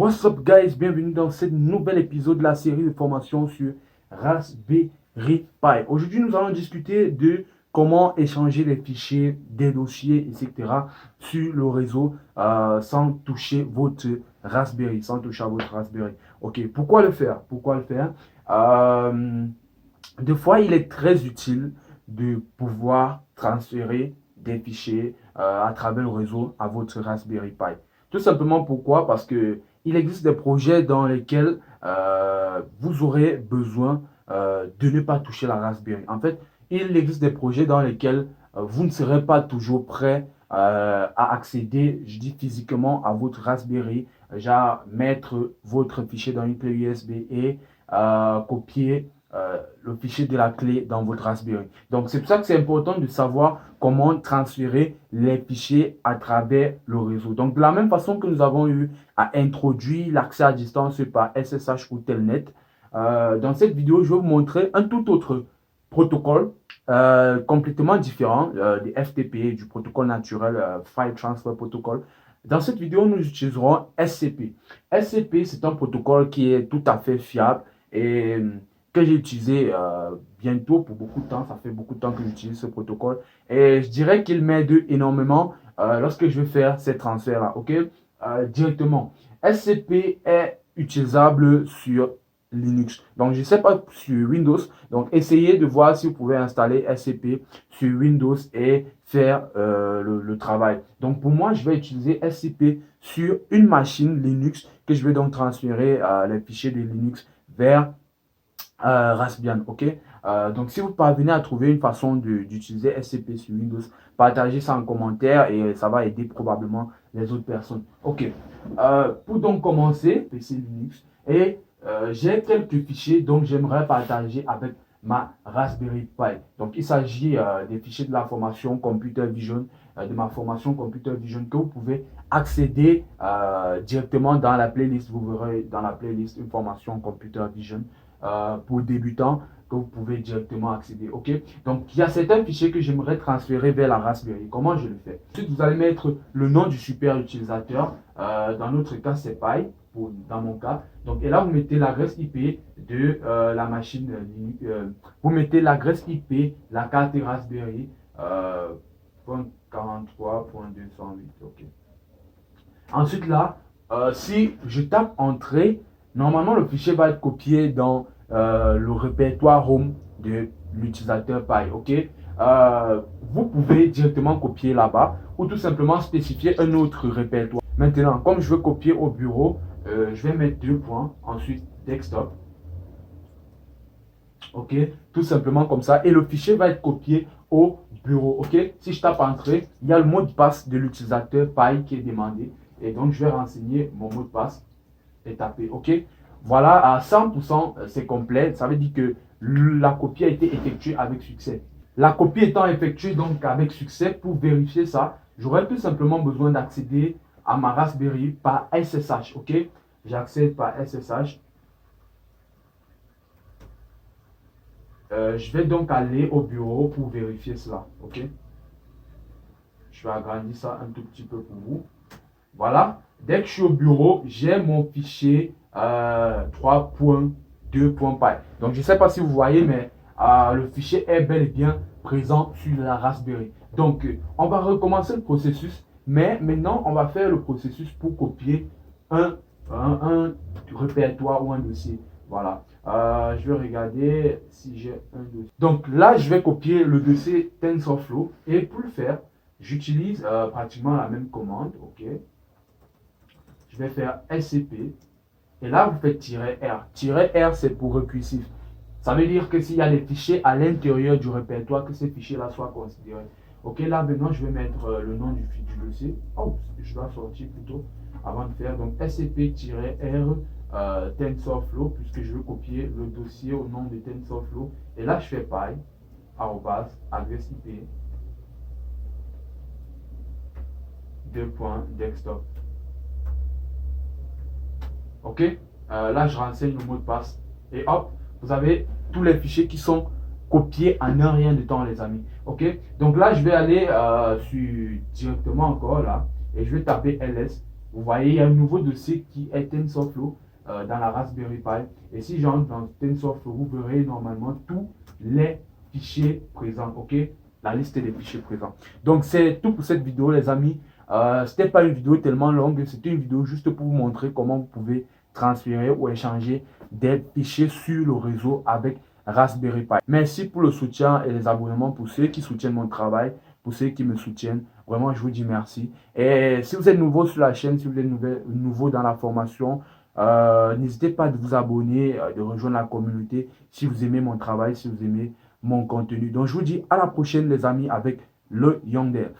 What's up guys, bienvenue dans ce nouvel épisode de la série de formation sur Raspberry Pi. Aujourd'hui nous allons discuter de comment échanger les fichiers, des dossiers, etc. sur le réseau sans toucher votre Raspberry, sans toucher à votre Raspberry. Ok, pourquoi le faire? Des fois il est très utile de pouvoir transférer des fichiers à travers le réseau à votre Raspberry Pi. Tout simplement pourquoi? Parce que il existe des projets dans lesquels vous aurez besoin de ne pas toucher la Raspberry. En fait, il existe des projets dans lesquels vous ne serez pas toujours prêt à accéder, je dis physiquement, à votre Raspberry, genre mettre votre fichier dans une clé USB et copier le fichier de la clé dans votre Raspberry. Donc, c'est pour ça que c'est important de savoir comment transférer les fichiers à travers le réseau. Donc, de la même façon que nous avons eu à introduire l'accès à distance par SSH ou Telnet, dans cette vidéo, je vais vous montrer un tout autre protocole complètement différent du FTP, du protocole naturel File Transfer Protocol. Dans cette vidéo, nous utiliserons SCP. SCP, c'est un protocole qui est tout à fait fiable et que j'ai utilisé bientôt pour beaucoup de temps. Ça fait beaucoup de temps que j'utilise ce protocole. Et je dirais qu'il m'aide énormément lorsque je vais faire ces transferts-là. Ok, directement. SCP est utilisable sur Linux. Donc, je ne sais pas sur Windows. Donc, essayez de voir si vous pouvez installer SCP sur Windows et faire le travail. Donc, pour moi, je vais utiliser SCP sur une machine Linux que je vais donc transférer les fichiers de Linux vers Raspbian, ok. Donc, si vous parvenez à trouver une façon d'utiliser SCP sur Windows, partagez ça en commentaire et ça va aider probablement les autres personnes. Ok. Pour donc commencer, PC Linux, et j'ai quelques fichiers donc j'aimerais partager avec ma Raspberry Pi. Donc, il s'agit des fichiers de la formation Computer Vision, de ma formation Computer Vision que vous pouvez accéder directement dans la playlist. Vous verrez dans la playlist une formation Computer Vision pour débutants que vous pouvez directement accéder. Ok, donc il y a certains fichiers que j'aimerais transférer vers la Raspberry. Comment je le fais? Ensuite, vous allez mettre le nom du super utilisateur. Dans notre cas, c'est Pi. Dans mon cas. Donc, et là, vous mettez l'adresse IP de la machine Linux. Vous mettez l'adresse IP, la carte Raspberry, .43.208. Ok. Ensuite, là, si je tape Entrée, normalement, le fichier va être copié dans le répertoire Home de l'utilisateur Pi. Ok. Vous pouvez directement copier là-bas ou tout simplement spécifier un autre répertoire. Maintenant, comme je veux copier au bureau, je vais mettre 2 points, ensuite desktop. Ok, tout simplement comme ça. Et le fichier va être copié au bureau. Ok, si je tape Entrée, il y a le mot de passe de l'utilisateur Pi qui est demandé. Et donc, je vais renseigner mon mot de passe et taper. Ok, voilà, à 100%, c'est complet. Ça veut dire que la copie a été effectuée avec succès. La copie étant effectuée donc avec succès, pour vérifier ça, j'aurais tout simplement besoin d'accéder à ma Raspberry par SSH, ok? J'accède par SSH. Je vais donc aller au bureau pour vérifier cela, ok? Je vais agrandir ça un tout petit peu pour vous. Voilà. Dès que je suis au bureau, j'ai mon fichier 3.2.py. Donc, je ne sais pas si vous voyez, mais le fichier est bel et bien présent sur la Raspberry. Donc, on va recommencer le processus. Mais maintenant, on va faire le processus pour copier un répertoire ou un dossier. Voilà. Je vais regarder si j'ai un dossier. Donc là, je vais copier le dossier TensorFlow. Et pour le faire, j'utilise pratiquement la même commande. Ok. Je vais faire SCP. Et là, vous faites "-r". "-r", c'est pour récursif. Ça veut dire que s'il y a des fichiers à l'intérieur du répertoire, que ces fichiers-là soient considérés. Ok, là maintenant je vais mettre le nom du dossier. Oh, je dois sortir plutôt avant de faire. Donc SCP-R TensorFlow, puisque je veux copier le dossier au nom de TensorFlow. Et là je fais Pi, adresse IP, desktop. Ok, là je renseigne le mot de passe. Et hop, vous avez tous les fichiers qui sont copier en un rien de temps, les amis. Ok, donc là je vais aller directement encore là et je vais taper ls Vous voyez, il y a un nouveau dossier qui est TensorFlow dans la Raspberry Pi. Et si j'entre dans TensorFlow, vous verrez normalement tous les fichiers présents, ok? La liste des fichiers présents. Donc, c'est tout pour cette vidéo, les amis. Ce n'était pas une vidéo tellement longue, c'était une vidéo juste pour vous montrer comment vous pouvez transférer ou échanger des fichiers sur le réseau avec Raspberry Pi. Merci pour le soutien et les abonnements pour ceux qui soutiennent mon travail, pour ceux qui me soutiennent. Vraiment, je vous dis merci. Et si vous êtes nouveau sur la chaîne, si vous êtes nouveau dans la formation, n'hésitez pas à vous abonner, de rejoindre la communauté si vous aimez mon travail, si vous aimez mon contenu. Donc, je vous dis à la prochaine, les amis, avec le Young Dev.